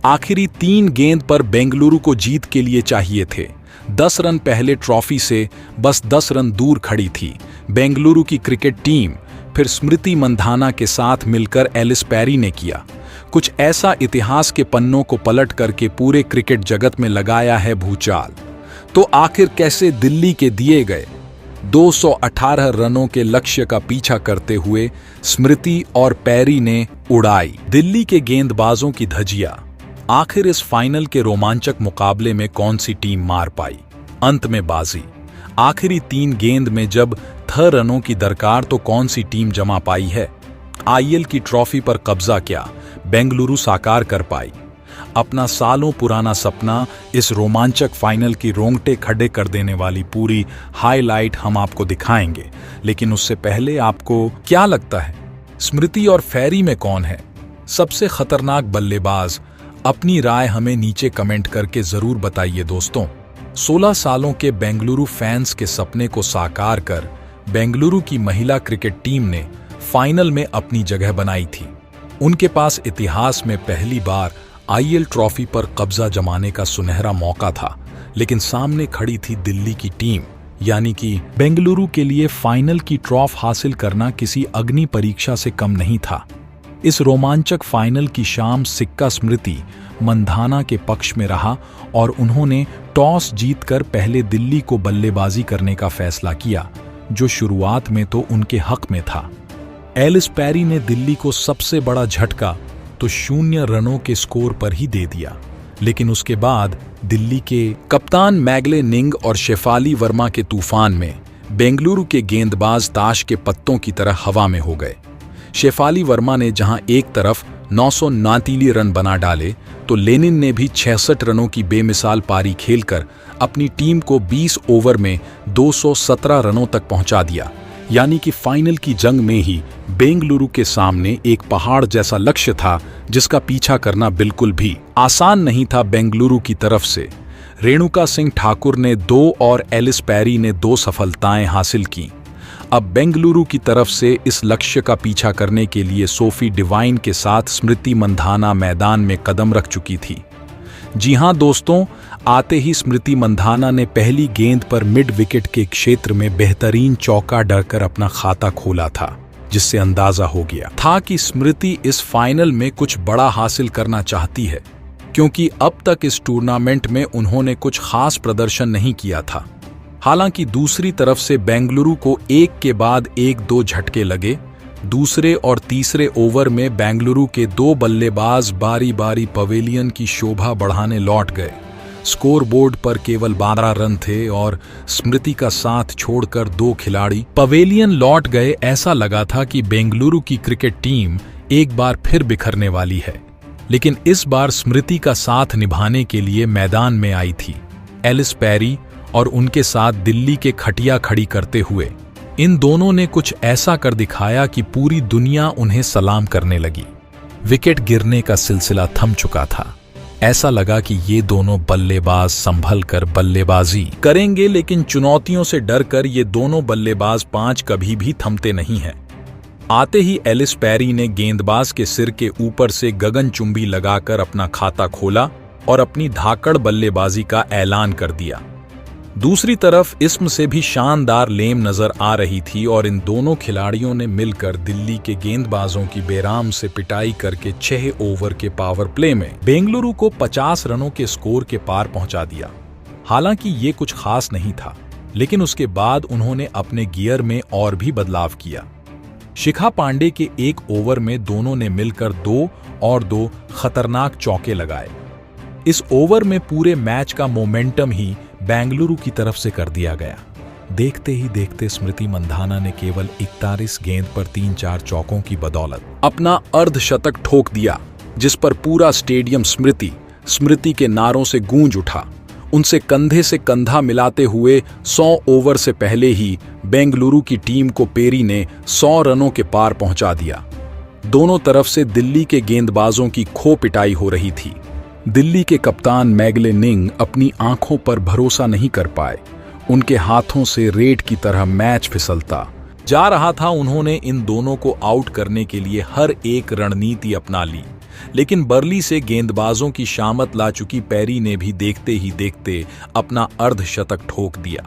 आखिरी 3 गेंद पर बेंगलुरु को जीत के लिए चाहिए थे। 10 रन पहले ट्रॉफी से बस 10 रन दूर खड़ी थी बेंगलुरु की क्रिकेट टीम। फिर स्मृति मंधाना के साथ मिलकर एलिस पैरी ने किया कुछ ऐसा इतिहास के पन्नों को पलट करके पूरे क्रिकेट जगत में लगाया है भूचाल। तो आखिर कैसे दिल्ली के दिए गए 218 रनों के लक्ष्य का पीछा करते हुए स्मृति और पैरी ने उड़ाई दिल्ली के गेंदबाजों की धज्जियां। आखिर इस फाइनल के रोमांचक मुकाबले में कौन सी टीम मार पाई अंत में बाजी। आखिरी 3 गेंद में जब 6 रनों की दरकार तो कौन सी टीम जमा पाई है। आईएल की ट्रॉफी पर कब्जा क्या बेंगलुरु साकार कर पाई अपना सालों पुराना सपना। इस रोमांचक फाइनल की रोंगटे खड़े कर देने वाली पूरी हाईलाइट हम आपको दिखाएंगे, लेकिन उससे पहले आपको क्या लगता है स्मृति और पैरी में कौन है सबसे खतरनाक बल्लेबाज? अपनी राय हमें नीचे कमेंट करके जरूर बताइए दोस्तों। 16 सालों के बेंगलुरु फैंस के सपने को साकार कर बेंगलुरु की महिला क्रिकेट टीम ने फाइनल में अपनी जगह बनाई थी। उनके पास इतिहास में पहली बार आईएल ट्रॉफी पर कब्जा जमाने का सुनहरा मौका था, लेकिन सामने खड़ी थी दिल्ली की टीम। यानी कि बेंगलुरु के लिए फाइनल की ट्रॉफी हासिल करना किसी अग्नि परीक्षा से कम नहीं था। इस रोमांचक फाइनल की शाम सिक्का स्मृति मंधाना के पक्ष में रहा और उन्होंने टॉस जीतकर पहले दिल्ली को बल्लेबाजी करने का फैसला किया, जो शुरुआत में तो उनके हक में था। एलिस पैरी ने दिल्ली को सबसे बड़ा झटका तो 0 रनों के स्कोर पर ही दे दिया, लेकिन उसके बाद दिल्ली के कप्तान मैगले निंग और शेफाली वर्मा के तूफान में बेंगलुरु के गेंदबाज ताश के पत्तों की तरह हवा में हो गए। शेफाली वर्मा ने जहां एक तरफ 939 रन बना डाले, तो लेनिन ने भी 66 रनों की बेमिसाल पारी खेलकर अपनी टीम को 20 ओवर में 217 रनों तक पहुंचा दिया। यानी कि फाइनल की जंग में ही बेंगलुरु के सामने एक पहाड़ जैसा लक्ष्य था, जिसका पीछा करना बिल्कुल भी आसान नहीं था बेंगलुरु की तरफ से। रेणुका सिंह ठाकुर ने 2 और एलिस पैरी ने 2 सफलताएं हासिल की। अब बेंगलुरु की तरफ से इस लक्ष्य का पीछा करने के लिए सोफी डिवाइन के साथ स्मृति मंधाना मैदान में कदम रख चुकी थी। जी हां दोस्तों, आते ही स्मृति मंधाना ने पहली गेंद पर मिड विकेट के क्षेत्र में बेहतरीन चौका डरकर अपना खाता खोला था, जिससे अंदाजा हो गया था कि स्मृति इस फाइनल में कुछ बड़ा हासिल करना चाहती है, क्योंकि अब तक इस टूर्नामेंट में उन्होंने कुछ खास प्रदर्शन नहीं किया था। हालांकि दूसरी तरफ से बेंगलुरु को एक के बाद एक 2 झटके लगे। दूसरे और तीसरे ओवर में बेंगलुरु के 2 बल्लेबाज बारी बारी पवेलियन की शोभा बढ़ाने लौट गए। स्कोरबोर्ड पर केवल 12 रन थे और स्मृति का साथ छोड़कर 2 खिलाड़ी पवेलियन लौट गए। ऐसा लगा था कि बेंगलुरु की क्रिकेट टीम एक बार फिर बिखरने वाली है, लेकिन इस बार स्मृति का साथ निभाने के लिए मैदान में आई थी एलिस पैरी और उनके साथ दिल्ली के खटिया खड़ी करते हुए इन दोनों ने कुछ ऐसा कर दिखाया कि पूरी दुनिया उन्हें सलाम करने लगी। विकेट गिरने का सिलसिला थम चुका था। ऐसा लगा कि ये दोनों बल्लेबाज संभल कर बल्लेबाजी करेंगे, लेकिन चुनौतियों से डरकर ये दोनों बल्लेबाज 5 कभी भी थमते नहीं हैं। आते ही एलिस पैरी ने गेंदबाज के सिर के ऊपर से गगनचुंबी लगाकर अपना खाता खोला और अपनी धाकड़ बल्लेबाजी का ऐलान कर दिया। दूसरी तरफ इसम से भी शानदार लेम नजर आ रही थी और इन दोनों खिलाड़ियों ने मिलकर दिल्ली के गेंदबाजों की बेराम से पिटाई करके 6 ओवर के पावर प्ले में बेंगलुरु को 50 रनों के स्कोर के पार पहुंचा दिया। हालांकि ये कुछ खास नहीं था, लेकिन उसके बाद उन्होंने अपने गियर में और भी बदलाव किया। शिखा पांडे के 1 ओवर में दोनों ने मिलकर 2 और 2 खतरनाक चौके लगाए। इस ओवर में पूरे मैच का मोमेंटम ही बेंगलुरु की तरफ से कर दिया गया। देखते ही देखते स्मृति मंधाना ने केवल 41 गेंद पर 3-4 चौकों की बदौलत अपना अर्धशतक ठोक दिया, जिस पर पूरा स्टेडियम स्मृति के नारों से गूंज उठा। उनसे कंधे से कंधा मिलाते हुए 100 ओवर से पहले ही बेंगलुरु की टीम को पेरी ने 100 रनों के पार पहुंचा दिया। दोनों तरफ से दिल्ली के गेंदबाजों की खो पिटाई हो रही थी। दिल्ली के कप्तान मैगले निंग अपनी आंखों पर भरोसा नहीं कर पाए। उनके हाथों से रेत की तरह मैच फिसलता जा रहा था। उन्होंने इन दोनों को आउट करने के लिए हर एक रणनीति अपना ली, लेकिन बर्ली से गेंदबाजों की शामत ला चुकी पेरी ने भी देखते ही देखते अपना अर्धशतक ठोक दिया।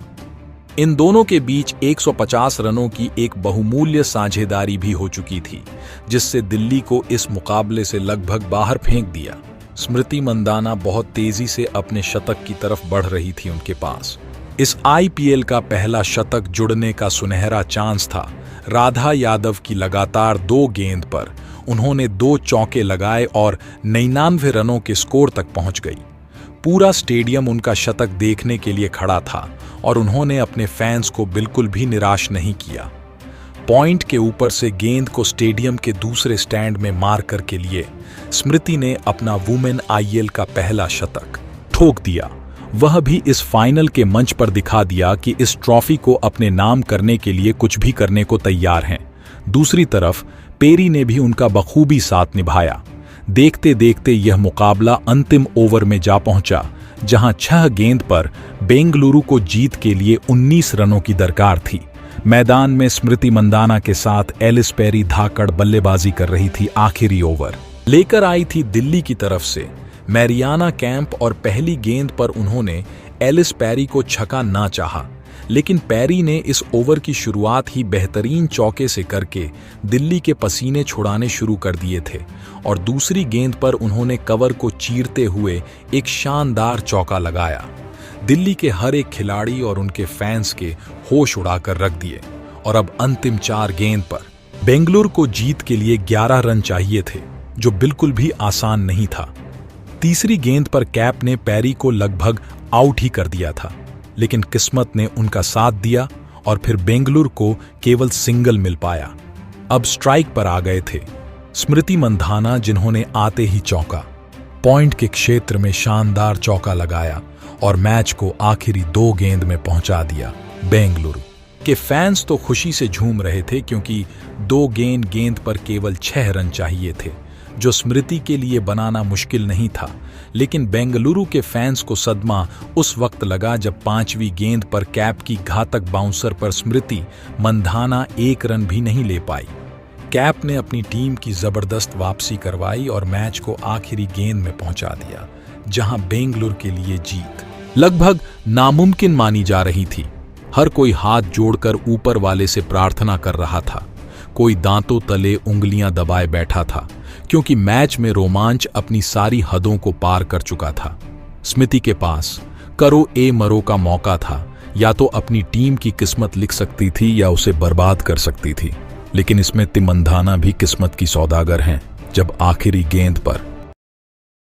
इन दोनों के बीच 150 रनों की एक बहुमूल्य साझेदारी भी हो चुकी थी, जिससे दिल्ली को इस मुकाबले से लगभग बाहर फेंक दिया। स्मृति मंदाना बहुत तेजी से अपने शतक की तरफ बढ़ रही थी उनके पास। इस आईपीएल का पहला शतक जुड़ने का सुनहरा चांस था। राधा यादव की लगातार 2 गेंद पर उन्होंने 2 चौके लगाए और 99 रनों के स्कोर तक पहुंच गई। पूरा स्टेडियम उनका शतक देखने के लिए खड़ा था और उन्होंने अपने फैंस को बिल्कुल भी निराश नहीं किया। पॉइंट के ऊपर से गेंद को स्टेडियम के दूसरे स्टैंड में मारकर के लिए स्मृति ने अपना वुमेन आईपीएल का पहला शतक ठोक दिया। वह भी इस फाइनल के मंच पर दिखा दिया कि इस ट्रॉफी को अपने नाम करने के लिए कुछ भी करने को तैयार हैं। दूसरी तरफ पेरी ने भी उनका बखूबी साथ निभाया। देखते देखते यह मुकाबला अंतिम ओवर में जा पहुंचा, जहां 6 गेंद पर बेंगलुरु को जीत के लिए 19 रनों की दरकार थी। मैदान में स्मृति मंदाना के साथ एलिस पेरी धाकड़ बल्लेबाजी कर रही थी। आखिरी ओवर लेकर आई थी दिल्ली की तरफ से मैरियाना कैंप और पहली गेंद पर उन्होंने एलिस पेरी को छक्का ना चाहा, लेकिन पेरी ने इस ओवर की शुरुआत ही बेहतरीन चौके से करके दिल्ली के पसीने छुड़ाने शुरू कर दिए थे और दूसरी गेंद पर उन्होंने कवर को चीरते हुए एक शानदार चौका लगाया। दिल्ली के हर एक खिलाड़ी और उनके फैंस के होश उड़ाकर रख दिए और अब अंतिम 4 गेंद पर बेंगलुरु को जीत के लिए 11 रन चाहिए थे, जो बिल्कुल भी आसान नहीं था। तीसरी गेंद पर कैप ने पेरी को लगभग आउट ही कर दिया था, लेकिन किस्मत ने उनका साथ दिया और फिर बेंगलुरु को केवल सिंगल मिल पाया। अब स्ट्राइक पर आ गए थे स्मृति मंधाना, जिन्होंने आते ही चौका पॉइंट के क्षेत्र में शानदार चौका लगाया और मैच को आखिरी 2 गेंद में पहुंचा दिया। बेंगलुरु के फैंस तो खुशी से झूम रहे थे, क्योंकि 2 गेंद पर केवल 6 रन चाहिए थे, जो स्मृति के लिए बनाना मुश्किल नहीं था। लेकिन बेंगलुरु के फैंस को सदमा उस वक्त लगा जब 5वीं गेंद पर कैप की घातक बाउंसर पर स्मृति मंधाना 1 रन भी नहीं ले पाई। कैप ने अपनी टीम की जबरदस्त वापसी करवाई और मैच को आखिरी गेंद में पहुंचा दिया, जहां बेंगलुरु के लिए जीत लगभग नामुमकिन मानी जा रही थी। हर कोई हाथ जोड़कर ऊपर वाले से प्रार्थना कर रहा था, कोई दांतों तले उंगलियां दबाए बैठा था, क्योंकि मैच में रोमांच अपनी सारी हदों को पार कर चुका था। स्मृति के पास करो ए मरो का मौका था, या तो अपनी टीम की किस्मत लिख सकती थी या उसे बर्बाद कर सकती थी। लेकिन इसमें तिमंधाना भी किस्मत की सौदागर हैं। जब आखिरी गेंद पर